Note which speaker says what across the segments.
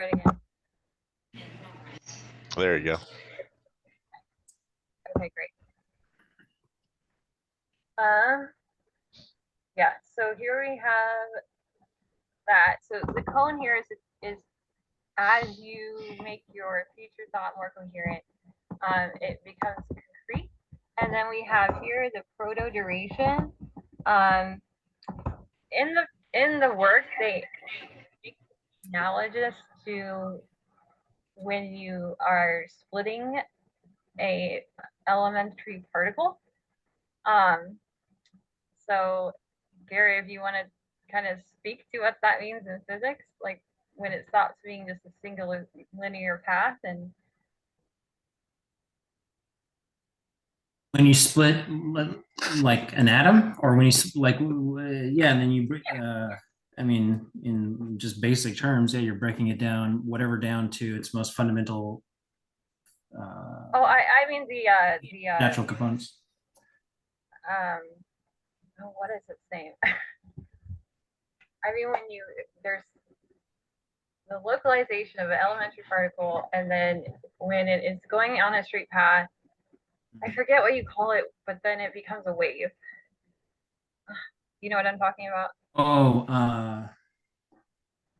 Speaker 1: it again.
Speaker 2: There you go.
Speaker 1: Okay, great. Yeah, so here we have that. So the cone here is as you make your future thought more coherent, it becomes concrete. And then we have here the proto duration. In the work, they analogous to when you are splitting a elementary particle. So Gary, if you want to kind of speak to what that means in physics, like when it stops being just a single linear path and
Speaker 3: when you split like an atom, or when you like yeah, and then you I mean, in just basic terms, yeah, you're breaking it down, whatever, down to its most fundamental
Speaker 1: I mean the
Speaker 3: natural components.
Speaker 1: What is its name? I mean when there's the localization of an elementary particle, and then when it is going on a straight path, I forget what you call it, but then it becomes a wave. You know what I'm talking about?
Speaker 3: Oh,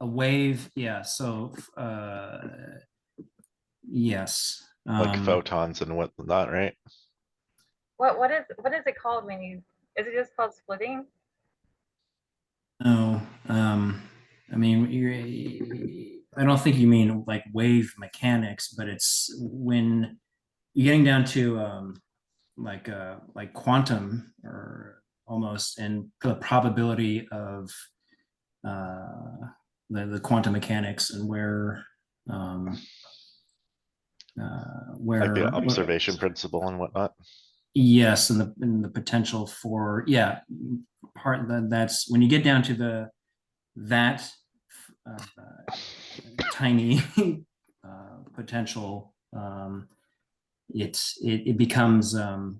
Speaker 3: a wave, yeah. So yes,
Speaker 2: Like photons and whatnot, right?
Speaker 1: What is it called when you? Is it just called splitting?
Speaker 3: no, I mean, I don't think you mean like wave mechanics, but it's when you're getting down to like quantum, or almost, and the probability of the quantum mechanics, and where
Speaker 2: Like the observation principle and whatnot.
Speaker 3: yes, and the potential for, yeah, that's when you get down to that tiny potential, it becomes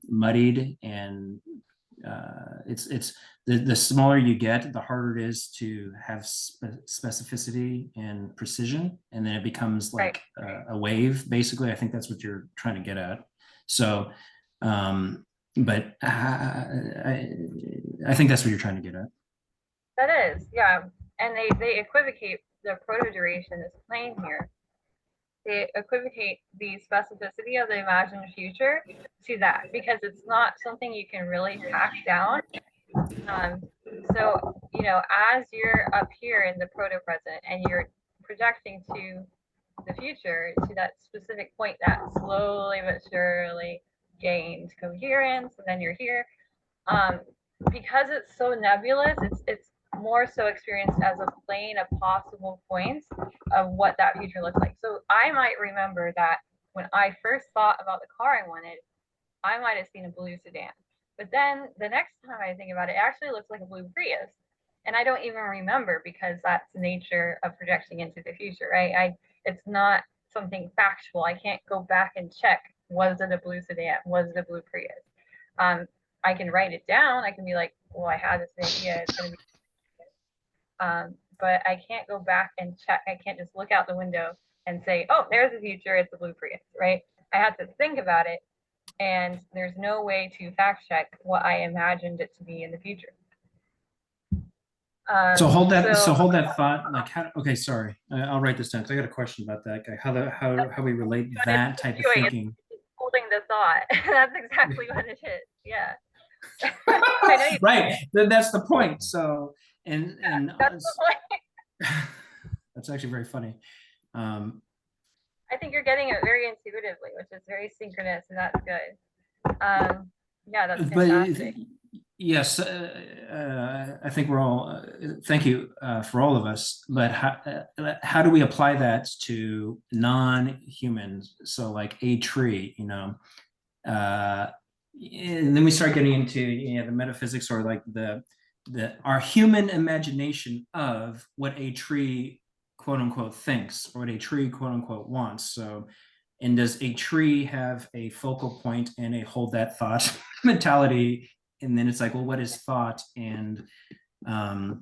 Speaker 3: muddied, and it's the smaller you get, the harder it is to have specificity and precision, and then it becomes like a wave, basically. I think that's what you're trying to get at. So but I think that's what you're trying to get at.
Speaker 1: That is, yeah. And they equivocate the proto duration, this plane here. They equivocate the specificity of the imagined future to that, because it's not something you can really hack down. So, you know, as you're up here in the proto present and you're projecting to the future, to that specific point that slowly but surely gains coherence, and then you're here. Because it's so nebulous, it's more so experienced as a plane of possible points of what that future looks like. So I might remember that when I first thought about the car I wanted, I might have seen a blue sedan. But then the next time I think about it, it actually looks like a blue Prius. And I don't even remember, because that's the nature of projecting into the future, right? It's not something factual. I can't go back and check, was it a blue sedan? Was it a blue Prius? I can write it down. I can be like, well, I had this idea. It's going to be, but I can't go back and check. I can't just look out the window and say, oh, there's the future. It's a blue Prius, right? I have to think about it, and there's no way to fact check what I imagined it to be in the future.
Speaker 3: So hold that thought. Like, how? Okay, sorry. I'll write this down because I got a question about that. How we relate that type of thinking.
Speaker 1: Holding the thought. That's exactly what it is. Yeah.
Speaker 3: Right. That's the point. So, and
Speaker 1: that's the point.
Speaker 3: That's actually very funny.
Speaker 1: I think you're getting it very intuitively, which is very synchronous, and that's good. Yeah, that's fantastic.
Speaker 3: But yes, I think we're all. Thank you for all of us. But how do we apply that to non-humans? So, like a tree, you know. And then we start getting into the metaphysics, or like our human imagination of what a tree, quote unquote, thinks, or what a tree, quote unquote, wants. So, and does a tree have a focal point and a hold that thought mentality? And then it's like, well, what is thought? And so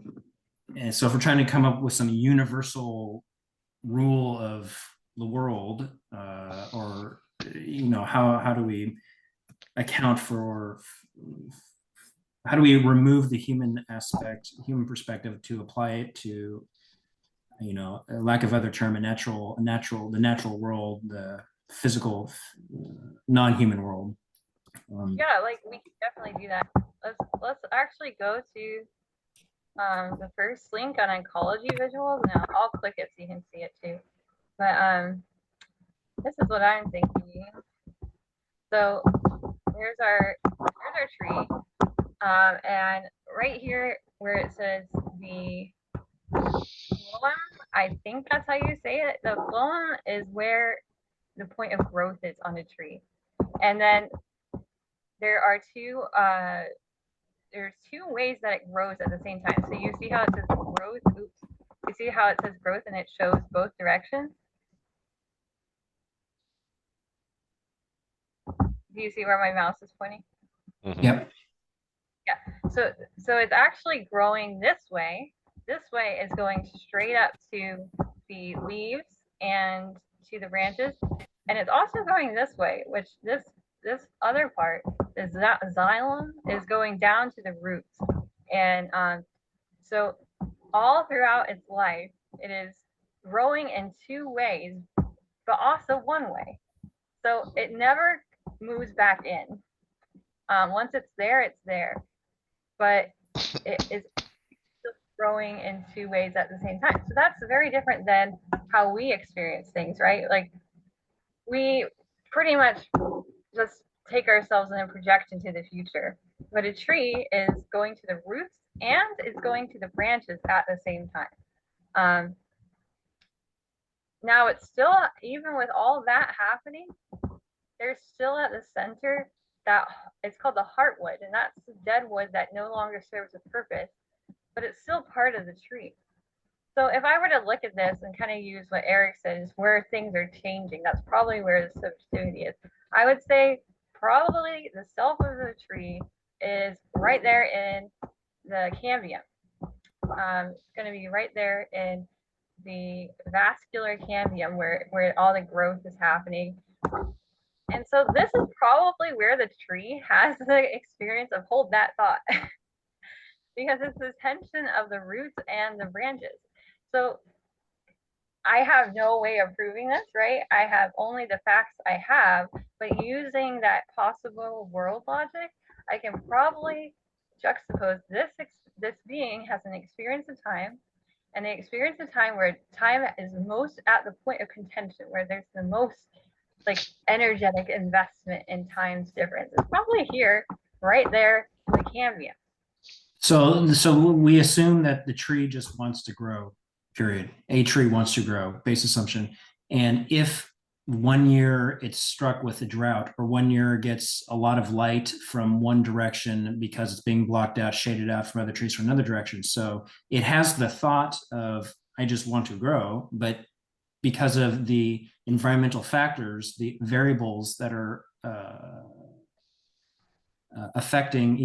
Speaker 3: if we're trying to come up with some universal rule of the world, or how do we account for, how do we remove the human aspect, human perspective, to apply it to, a lack of other term, the natural world, the physical, non-human world.
Speaker 1: Yeah, like we can definitely do that. Let's actually go to the first link on oncology visuals. Now I'll click it so you can see it too. But this is what I'm thinking. So here's our tree, and right here where it says the phloem, I think that's how you say it. The phloem is where the point of growth is on a tree, and then there are there's two ways that it grows at the same time. So you see how it says growth. Oops. You see how it says growth and it shows both directions. Do you see where my mouse is pointing?
Speaker 2: Mhm.
Speaker 3: Yep.
Speaker 1: Yeah. So it's actually growing this way. This way is going straight up to the leaves and to the branches, and it's also going this way, which this other part, is that xylem, is going down to the roots. And so all throughout its life, it is growing in two ways, but also one way. So it never moves back in. Once it's there, it's there. But it is still growing in two ways at the same time. So that's very different than how we experience things, right? Like we pretty much just take ourselves and project into the future. But a tree is going to the roots and it's going to the branches at the same time. Now it's still, even with all that happening, there's still at the center that it's called the heartwood, and that's the dead wood that no longer serves a purpose, but it's still part of the tree. So if I were to look at this and kind of use what Eric said is where things are changing, that's probably where the subjectivity is. I would say probably the self of the tree is right there in the cambium. It's going to be right there in the vascular cambium where all the growth is happening. And so this is probably where the tree has the experience of hold that thought because it's the tension of the roots and the branches. So I have no way of proving this, right? I have only the facts I have, but using that possible world logic, I can probably juxtapose this being has an experience of time, and the experience of time where time is most at the point of contention, where there's the most like energetic investment in time's difference. It's probably here, right there, in the cambium.
Speaker 3: So we assume that the tree just wants to grow, period. A tree wants to grow, base assumption. And if one year it's struck with a drought, or one year gets a lot of light from one direction because it's being blocked out, shaded out from other trees from another direction. So it has the thought of, I just want to grow, but because of the environmental factors, the variables that are affecting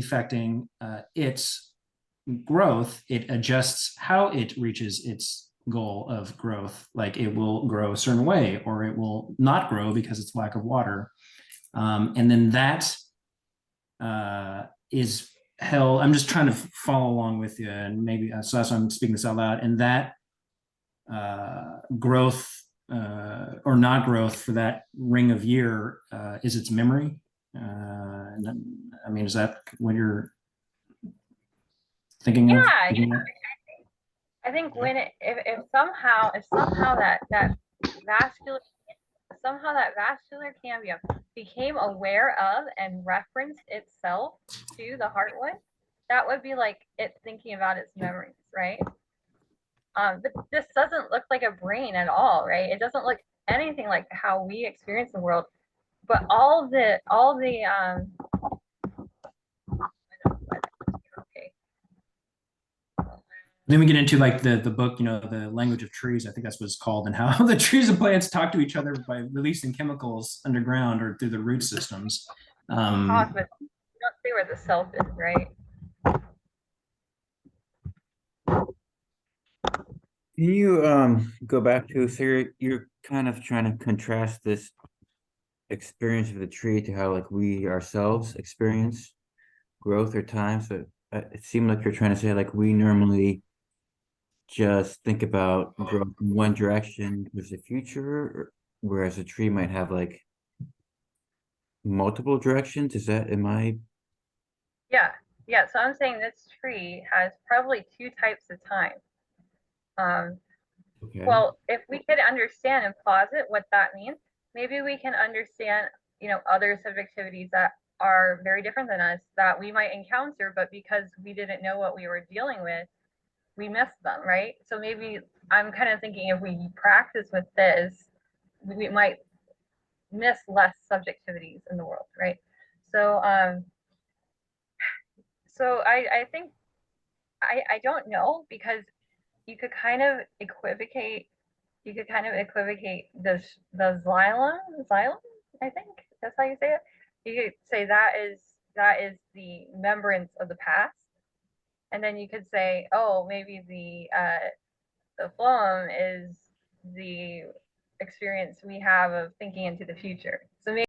Speaker 3: its growth, it adjusts how it reaches its goal of growth. Like it will grow a certain way, or it will not grow because it's lack of water. And then that is held. I'm just trying to follow along with you, and maybe so that's why I'm speaking this out loud. And that growth or not growth for that ring of year is its memory. I mean, is that what you're thinking of?
Speaker 1: Yeah, I think when if somehow that vascular cambium became aware of and referenced itself to the heartwood, that would be like it thinking about its memories, right? But this doesn't look like a brain at all, right? It doesn't look anything like how we experience the world. But all the okay.
Speaker 3: Then we get into like the book, the language of trees. I think that's what it's called, and how the trees and plants talk to each other by releasing chemicals underground or through the root systems.
Speaker 1: Talk, but you don't see where the self is, right?
Speaker 4: Can you go back to, so you're kind of trying to contrast this experience of the tree to how like we ourselves experience growth or time. So it seemed like you're trying to say like we normally just think about growth in one direction towards the future, whereas a tree might have like multiple directions. Is that, am I
Speaker 1: Yeah, yeah. So I'm saying this tree has probably two types of time. Um,
Speaker 4: okay?
Speaker 1: well, if we could understand and posit what that means, maybe we can understand, other subjectivities that are very different than us that we might encounter, but because we didn't know what we were dealing with, we missed them, right? So maybe I'm kind of thinking if we practice with this, we might miss less subjectivities in the world, right? So I think I don't know, because you could kind of equivocate the xylem, I think that's how you say it. You could say that is the remembrance of the past, and then you could say, oh, maybe the phloem is the experience we have of thinking into the future. So maybe